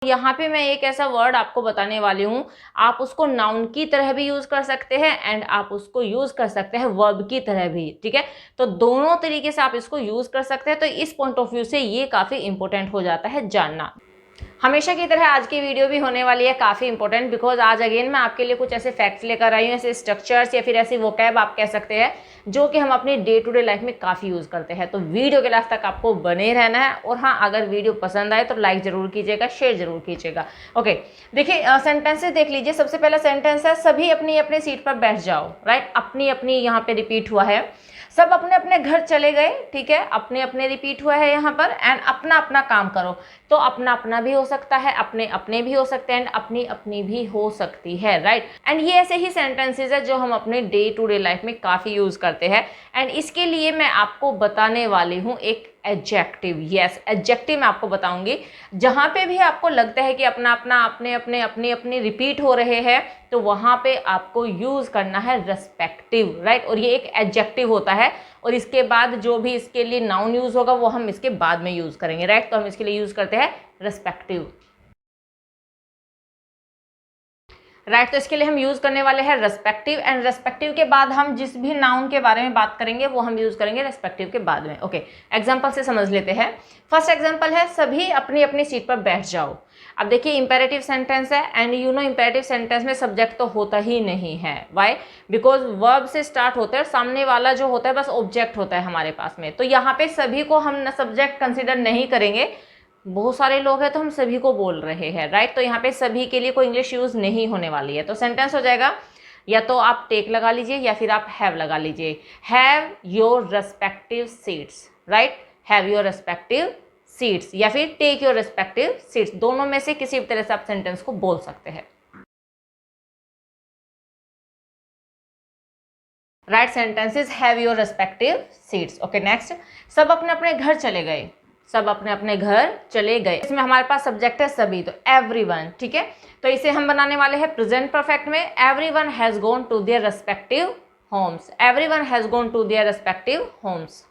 यहाँ पे मैं एक ऐसा वर्ड आपको बताने वाली हूँ, आप उसको नाउन की तरह भी यूज कर सकते हैं एंड आप उसको यूज कर सकते हैं वर्ब की तरह भी, ठीक है। तो दोनों तरीके से आप इसको यूज कर सकते हैं। तो इस पॉइंट ऑफ व्यू से ये काफी इंपॉर्टेंट हो जाता है जानना। हमेशा की तरह आज की वीडियो भी होने वाली है काफ़ी इंपॉर्टेंट, बिकॉज आज अगेन मैं आपके लिए कुछ ऐसे फैक्ट्स लेकर आई हूँ, ऐसे स्ट्रक्चर्स या फिर ऐसी वोकैब आप कह सकते हैं, जो कि हम अपनी डे टू डे लाइफ में काफ़ी यूज़ करते हैं। तो वीडियो के लास्ट तक आपको बने रहना है। और हाँ, अगर वीडियो पसंद आए तो लाइक जरूर कीजिएगा, शेयर जरूर कीजिएगा। ओके, देखिए सेंटेंसेस देख लीजिए। सबसे पहला सेंटेंस है, सभी अपनी अपनी सीट पर बैठ जाओ। राइट, अपनी अपनी यहाँ पे रिपीट हुआ है। सब अपने अपने घर चले गए, ठीक है, अपने अपने रिपीट हुआ है यहाँ पर। एंड अपना अपना काम करो, तो अपना अपना भी हो सकता है, अपने अपने भी हो सकते हैं, एंड अपनी अपनी भी हो सकती है। राइट, एंड ये ऐसे ही सेंटेंसेस है जो हम अपने डे टू डे लाइफ में काफ़ी यूज़ करते हैं। एंड इसके लिए मैं आपको बताने वाली हूँ एक एडजेक्टिव। यस, एडजेक्टिव मैं आपको बताऊंगी। जहाँ पे भी आपको लगता है कि अपना अपना, अपने अपने, अपनी अपनी रिपीट हो रहे हैं, तो वहाँ पे आपको यूज करना है रेस्पेक्टिव। राइट, और ये एक एडजेक्टिव होता है। और इसके बाद जो भी इसके लिए नाउन यूज होगा वो हम इसके बाद में यूज करेंगे। राइट, तो हम इसके लिए यूज करते हैं रेस्पेक्टिव। राइट, तो इसके लिए हम यूज करने वाले हैं रेस्पेक्टिव। एंड रेस्पेक्टिव के बाद हम जिस भी नाउन के बारे में बात करेंगे वो हम यूज करेंगे रेस्पेक्टिव के बाद में। ओके, एग्जांपल से समझ लेते हैं। फर्स्ट एग्जांपल है, सभी अपनी अपनी सीट पर बैठ जाओ। अब देखिए, इंपेरेटिव सेंटेंस है and you know imperative sentence में सब्जेक्ट तो होता ही नहीं है। वाई? बिकॉज वर्ब से स्टार्ट होता है और सामने वाला जो होता है बस ऑब्जेक्ट होता है हमारे पास में। तो यहाँ पे सभी को हम सब्जेक्ट कंसिडर नहीं करेंगे। बहुत सारे लोग हैं तो हम सभी को बोल रहे हैं। राइट, तो यहाँ पे सभी के लिए कोई इंग्लिश यूज नहीं होने वाली है। तो सेंटेंस हो जाएगा, या तो आप टेक लगा लीजिए या फिर आप हैव लगा लीजिए। Have your respective seats. Right, have your respective seats या फिर टेक योर रेस्पेक्टिव सीट्स, दोनों में से किसी भी तरह से आप सेंटेंस को बोल सकते हैं। Right, sentences have your respective seats. Okay, next, सब अपने अपने घर चले गए। सब अपने अपने घर चले गए, इसमें हमारे पास सब्जेक्ट है सभी, तो एवरीवन। ठीक है, तो इसे हम बनाने वाले हैं प्रेजेंट परफेक्ट में। Everyone has gone to their respective homes. Everyone has gone to their respective homes.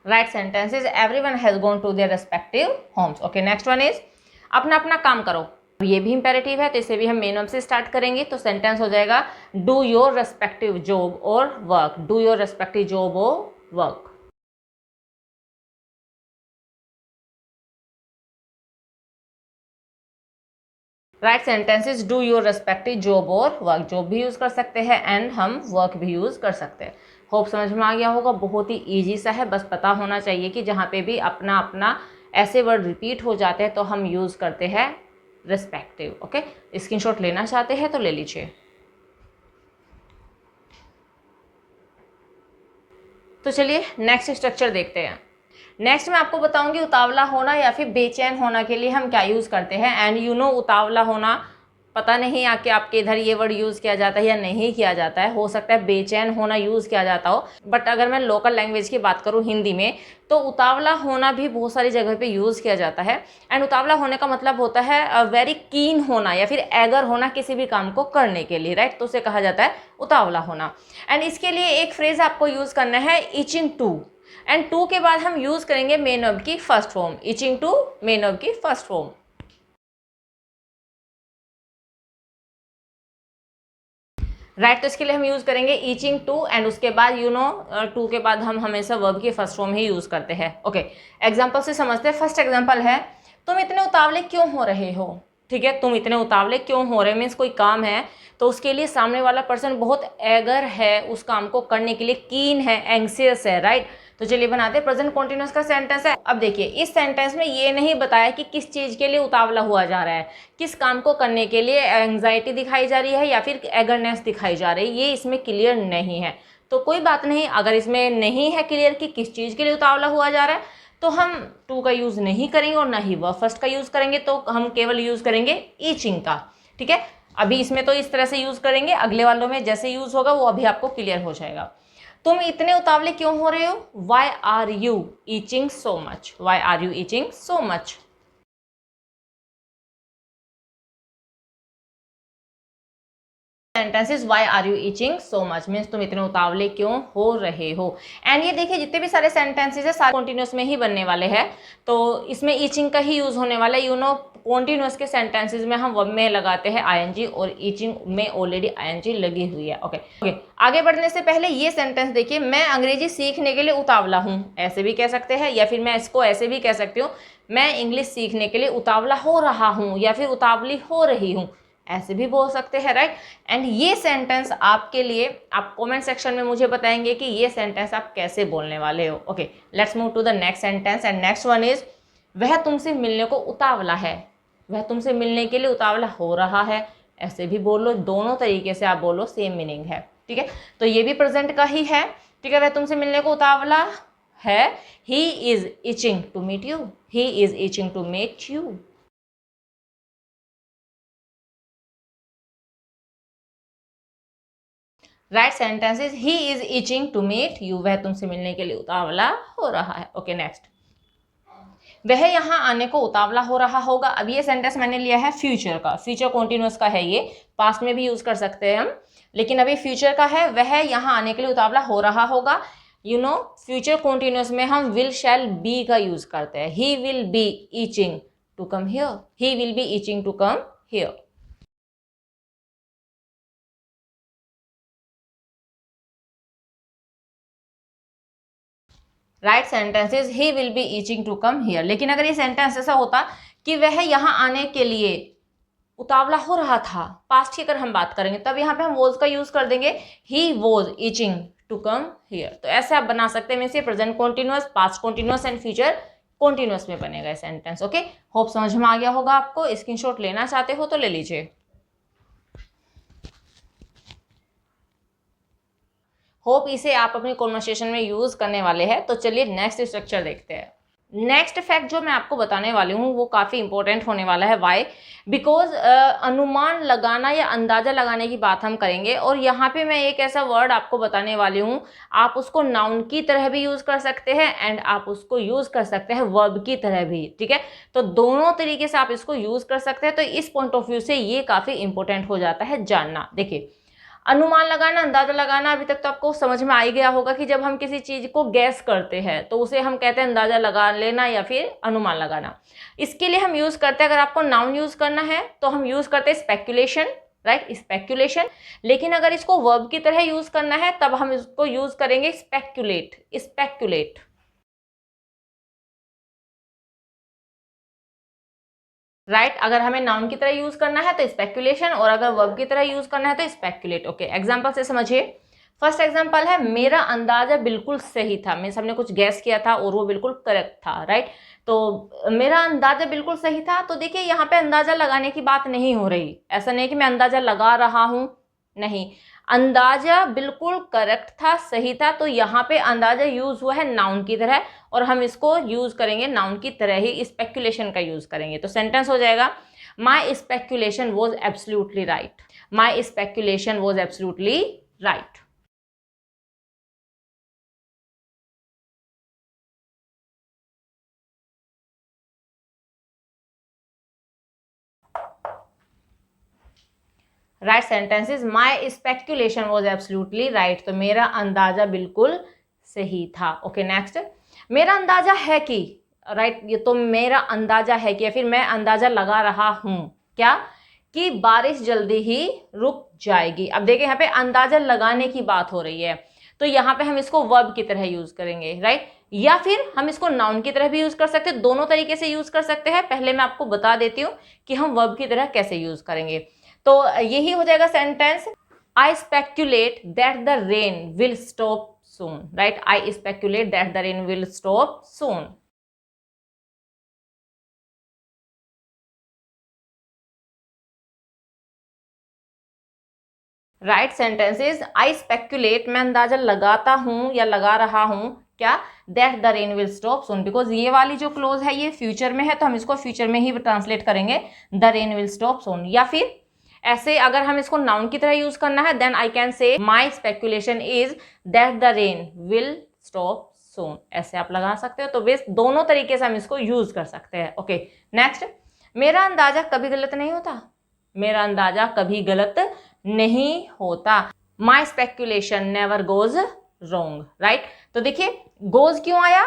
Right, sentences everyone has gone to their respective homes. Okay, next one is, अपना अपना काम करो। ये भी इंपेरेटिव है तो इसे भी हम मेन वर्ब से स्टार्ट करेंगे। तो सेंटेंस हो जाएगा, डू योर रेस्पेक्टिव जॉब और work. Do your respective job और work. Right, sentences do your respective job और वर्क। जॉब भी यूज कर सकते हैं एंड हम वर्क भी यूज कर सकते हैं। होप समझ में आ गया होगा, बहुत ही ईजी सा है। बस पता होना चाहिए कि जहाँ पे भी अपना अपना ऐसे वर्ड रिपीट हो जाते हैं तो हम यूज करते हैं रेस्पेक्टिव। ओके, स्क्रीनशॉट लेना चाहते हैं तो ले लीजिए। तो चलिए नेक्स्ट स्ट्रक्चर देखते हैं। नेक्स्ट मैं आपको बताऊंगी उतावला होना या फिर बेचैन होना के लिए हम क्या यूज़ करते हैं। एंड यू नो उतावला होना, पता नहीं आके आपके इधर ये वर्ड यूज़ किया जाता है या नहीं किया जाता है। हो सकता है बेचैन होना यूज़ किया जाता हो, बट अगर मैं लोकल लैंग्वेज की बात करूँ हिंदी में, तो उतावला होना भी बहुत सारी जगह पे यूज़ किया जाता है। एंड उतावला होने का मतलब होता है वेरी कीन होना या फिर एगर होना किसी भी काम को करने के लिए। राइट, तो उसे कहा जाता है उतावला होना। एंड इसके लिए एक फ्रेज आपको यूज़ करना है, इचिंग टू। एंड टू के बाद हम यूज करेंगे मेन वर्ब की first form. Itching to main verb की फर्स्ट फॉर्म। राइट, तो इसके लिए हम यूज करेंगे इचिंग टू एंड उसके बाद यू नो टू के बाद हम हमेशा वर्ब की फर्स्ट फॉर्म ही यूज करते हैं। ओके, एग्जाम्पल से समझते हैं। फर्स्ट एग्जाम्पल है, तुम इतने उतावले क्यों हो रहे हो। ठीक है, तुम इतने उतावले क्यों हो रहे, मीन्स कोई काम है तो उसके लिए सामने वाला पर्सन बहुत एगर है उस काम को करने के लिए, कीन है, एंग्सियस है। राइट, तो चलिए बनाते हैं। प्रेजेंट कॉन्टिन्यूअस का सेंटेंस है। अब देखिए, इस सेंटेंस में ये नहीं बताया कि किस चीज के लिए उतावला हुआ जा रहा है, किस काम को करने के लिए एंग्जाइटी दिखाई जा रही है या फिर एगरनेस दिखाई जा रही है, ये इसमें क्लियर नहीं है। तो कोई बात नहीं, अगर इसमें नहीं है क्लियर कि किस चीज के लिए उतावला हुआ जा रहा है, तो हम टू का यूज नहीं करेंगे और ना ही वर्ब फर्स्ट का यूज करेंगे। तो हम केवल यूज करेंगे ईचिंग का। ठीक है, अभी इसमें तो इस तरह से यूज करेंगे, अगले वालों में जैसे यूज होगा वो अभी आपको क्लियर हो जाएगा। तुम इतने उतावले क्यों हो रहे हो, why are you itching so much. Why are you itching so much. Sentence is why are you itching so much, means तुम इतने उतावले क्यों हो रहे हो। एंड ये देखिए जितने भी सारे सेंटेंसेस है सारे कॉन्टिन्यूस में ही बनने वाले हैं, तो इसमें ईचिंग का ही यूज होने वाला है। यू नो कॉन्टिन्यूस के सेंटेंसेस में हम वर्ब में लगाते हैं आईएनजी और ईचिंग में ऑलरेडी आईएनजी लगी हुई है। ओके, आगे बढ़ने से पहले ये सेंटेंस देखिए, मैं अंग्रेजी सीखने के लिए उतावला हूँ, ऐसे भी कह सकते हैं, या फिर मैं इसको ऐसे भी कह सकती हूँ, मैं इंग्लिश सीखने के लिए उतावला हो रहा हूँ या फिर उतावली हो रही हूँ, ऐसे भी बोल सकते हैं, राइट। एंड ये सेंटेंस आपके लिए आप कमेंट सेक्शन में मुझे बताएंगे कि ये सेंटेंस आप कैसे बोलने वाले हो। Okay, let's move to the next sentence and next one is वह तुमसे मिलने को उतावला है, वह तुमसे मिलने के लिए उतावला हो रहा है, ऐसे भी बोलो, दोनों तरीके से आप बोलो, सेम मीनिंग है, ठीक है। तो ये भी प्रेजेंट का ही है, ठीक है। वह तुमसे मिलने को उतावला है, he is itching to meet you, he is itching to meet you. Right sentence is he is itching to meet you, वह तुमसे मिलने के लिए उतावला हो रहा है। ओके, नेक्स्ट, वह यहाँ आने को उतावला हो रहा होगा। अब ये सेंटेंस मैंने लिया है फ्यूचर का, फ्यूचर कॉन्टिन्यूस का है, ये पास्ट में भी यूज कर सकते हैं हम, लेकिन अभी फ्यूचर का है। वह यहाँ आने के लिए उतावला हो रहा होगा। यू नो फ्यूचर कॉन्टिन्यूस में हम विल शैल बी का यूज करते हैं। He will be itching to come here, he will be itching to come here. Right sentence is he will be itching to come here. लेकिन अगर ये sentence ऐसा होता कि वह यहाँ आने के लिए उतावला हो रहा था, पास्ट की अगर हम बात करेंगे, तब यहाँ पे हम वॉज का यूज कर देंगे, he was itching to come here. तो ऐसे आप बना सकते हैं, मीन्स ये present continuous, past continuous and future continuous में बनेगा सेंटेंस। ओके, होप समझ में आ गया होगा आपको। स्क्रीनशॉट लेना चाहते हो तो ले लीजिए। होप इसे आप अपनी कॉन्वर्सेशन में यूज करने वाले हैं। तो चलिए नेक्स्ट स्ट्रक्चर देखते हैं। नेक्स्ट फैक्ट जो मैं आपको बताने वाली हूँ वो काफ़ी इंपॉर्टेंट होने वाला है। वाई? बिकॉज अनुमान लगाना या अंदाज़ा लगाने की बात हम करेंगे, और यहाँ पे मैं एक ऐसा वर्ड आपको बताने वाली हूँ, आप उसको नाउन की तरह भी यूज़ कर सकते हैं एंड आप उसको यूज़ कर सकते हैं वर्ब की तरह भी, ठीक है। तो दोनों तरीके से आप इसको यूज़ कर सकते हैं। तो इस पॉइंट ऑफ व्यू से ये काफ़ी इंपॉर्टेंट हो जाता है जानना। देखिए, अनुमान लगाना, अंदाजा लगाना, अभी तक तो आपको समझ में आ ही गया होगा कि जब हम किसी चीज को गैस करते हैं तो उसे हम कहते हैं अंदाजा लगा लेना या फिर अनुमान लगाना। इसके लिए हम यूज करते हैं, अगर आपको नाउन यूज करना है तो हम यूज करते हैं स्पेक्यूलेशन, राइट, स्पेक्यूलेशन। लेकिन अगर इसको वर्ब की तरह यूज करना है तब हम इसको यूज करेंगे स्पेक्यूलेट, स्पेक्यूलेट। राइट, अगर हमें नाउन की तरह यूज करना है तो स्पेक्यूलेशन, और अगर वर्ब की तरह यूज करना है तो स्पेक्यूलेट। ओके, एग्जांपल से समझिए। फर्स्ट एग्जांपल है, मेरा अंदाजा बिल्कुल सही था, मीन्स हमने कुछ गैस किया था और वो बिल्कुल करेक्ट था, राइट। तो मेरा अंदाजा बिल्कुल सही था, तो देखिए यहाँ पे अंदाजा लगाने की बात नहीं हो रही। ऐसा नहीं कि मैं अंदाजा लगा रहा हूँ, नहीं, अंदाजा बिल्कुल करेक्ट था, सही था। तो यहाँ पे अंदाजा यूज हुआ है नाउन की तरह, और हम इसको यूज करेंगे नाउन की तरह ही, स्पेक्यूलेशन का यूज करेंगे। तो सेंटेंस हो जाएगा, my speculation was absolutely right, my speculation was absolutely right. Right sentence is my speculation was absolutely right. तो मेरा अंदाजा बिल्कुल सही था। ओके, नेक्स्ट, मेरा अंदाजा है कि, राइट, ये तो मेरा अंदाजा है कि, या फिर मैं अंदाजा लगा रहा हूं क्या, कि बारिश जल्दी ही रुक जाएगी। अब देखिए यहाँ पे अंदाजा लगाने की बात हो रही है, तो यहाँ पे हम इसको वर्ब की तरह यूज करेंगे, राइट, या फिर हम इसको नाउन की तरह भी यूज कर सकते हैं। दोनों तरीके से यूज कर सकते हैं। पहले मैं आपको बता देती हूँ कि हम वर्ब की तरह कैसे यूज करेंगे। तो यही हो जाएगा sentence, I speculate that the rain will stop soon, right, I speculate that the rain will stop soon. Right sentence is, I speculate, मैं अंदाजा लगाता हूं या लगा रहा हूं क्या, that the rain will stop soon. Because ये वाली जो क्लोज है ये फ्यूचर में है, तो हम इसको फ्यूचर में ही ट्रांसलेट करेंगे, द रेन विल स्टॉप सून। या फिर ऐसे अगर हम इसको नाउन की तरह यूज करना है, then I can say my speculation is that the rain will stop soon. ऐसे आप लगा सकते हो। तो बेस दोनों तरीके से हम इसको यूज कर सकते हैं। ओके, नेक्स्ट, मेरा अंदाजा कभी गलत नहीं होता, मेरा अंदाजा कभी गलत नहीं होता। माई speculation never goes wrong, right. तो देखिए गोज क्यों आया,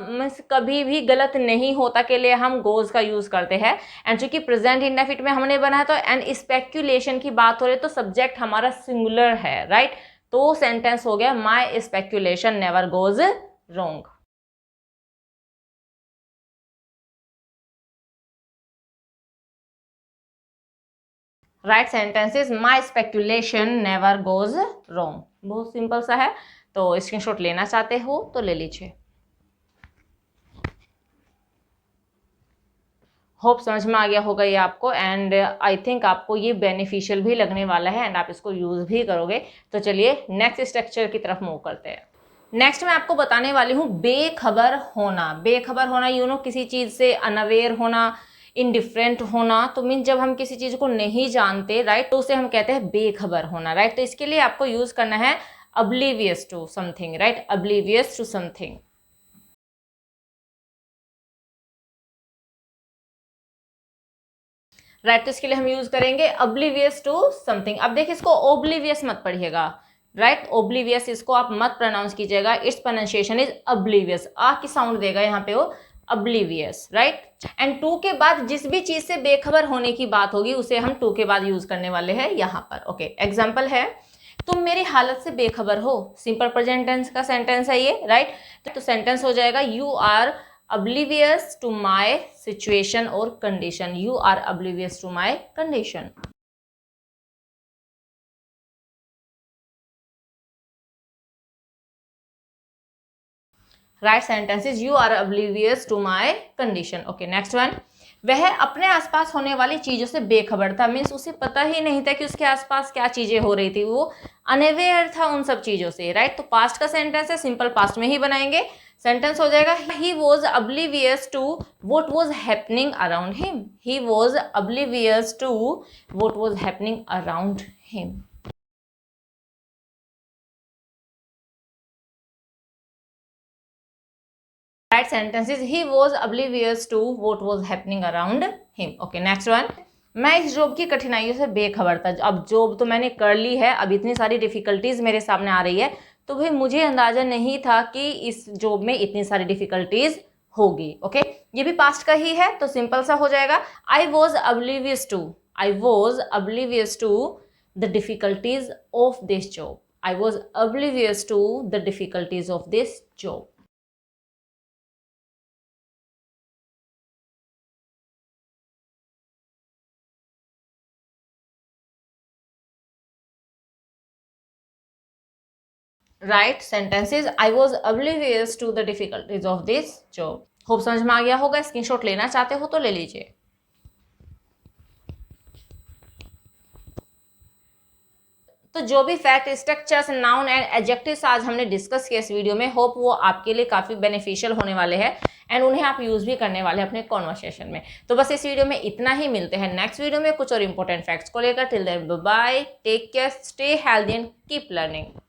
मीन्स कभी भी गलत नहीं होता के लिए हम गोज का यूज करते हैं। एंड चूंकि प्रेजेंट इंडेफिनिट में हमने बनाया तो एंड स्पेक्यूलेशन की बात हो रही तो सब्जेक्ट हमारा सिंगुलर है, राइट। तो सेंटेंस हो गया my speculation never goes wrong. Right sentence is my speculation never goes wrong. बहुत सिंपल सा है, तो स्क्रीनशॉट लेना चाहते हो तो ले लीजिए। होप समझ में आ गया होगा ये आपको, एंड आई थिंक आपको ये बेनिफिशियल भी लगने वाला है एंड आप इसको यूज भी करोगे। तो चलिए नेक्स्ट स्ट्रक्चर की तरफ मूव करते हैं। नेक्स्ट मैं आपको बताने वाली हूँ बेखबर होना। बेखबर होना यू नो किसी चीज से अनअवेयर होना, इनडिफरेंट होना। तो मीन जब हम किसी चीज को नहीं जानते, राइट, तो उसे हम कहते हैं बेखबर होना, राइट। तो इसके लिए आपको यूज करना है oblivious to something, right, oblivious to something। Right, तो इसके लिए हम यूज करेंगे oblivious to something। अब देखिए इसको oblivious मत पढ़िएगा, राइट, oblivious इसको आप मत प्रोनाउंस कीजिएगा, इट्स प्रोनाउंसिएशन इज oblivious, आ की साउंड देगा यहाँ पे वो oblivious, राइट। एंड टू के बाद जिस भी चीज से बेखबर होने की बात होगी उसे हम टू के बाद यूज करने वाले हैं यहाँ पर। ओके, एग्जाम्पल है तुम मेरी हालत से बेखबर हो। सिंपल प्रेजेंट टेंस का सेंटेंस है ये, राइट। तो सेंटेंस हो जाएगा you are oblivious to my situation or condition। You are oblivious to my condition। Right sentence is you are oblivious to my condition। Okay, next one। वह अपने आसपास होने वाली चीजों से बेखबर था, मीन्स उसे पता ही नहीं था कि उसके आसपास क्या चीजें हो रही थी, वो अनअवेयर था उन सब चीजों से, राइट। तो पास्ट का सेंटेंस है, सिंपल पास्ट में ही बनाएंगे। सेंटेंस हो जाएगा he was oblivious to what was happening around him। he was oblivious to what was happening around him। Right sentence is he was oblivious to what was happening around him। Okay, next one। मैं इस job की कठिनाइयों से बेखबर था। अब job तो मैंने कर ली है, अब इतनी सारी डिफिकल्टीज मेरे सामने आ रही है, तो भाई मुझे अंदाजा नहीं था कि इस जॉब में इतनी सारी डिफिकल्टीज होगी। ओके, ये भी पास्ट का ही है, तो सिंपल सा हो जाएगा I was oblivious to, I was oblivious to the difficulties of this job। I was oblivious to the difficulties of this job। Right sentences I was oblivious to the difficulties of this job। Hope समझ में आ गया होगा, screenshot लेना चाहते हो तो ले लीजिए। तो जो भी fact, structures, noun and adjectives आज हमने डिस्कस किया इस वीडियो में, होप वो आपके लिए काफी बेनिफिशियल होने वाले हैं एंड उन्हें आप यूज भी करने वाले हैं अपने कॉन्वर्सेशन में। तो बस इस वीडियो में इतना ही, मिलते हैं नेक्स्ट वीडियो में कुछ और इंपॉर्टेंट फैक्ट्स को लेकर। Till then bye, take care, stay healthy and keep learning.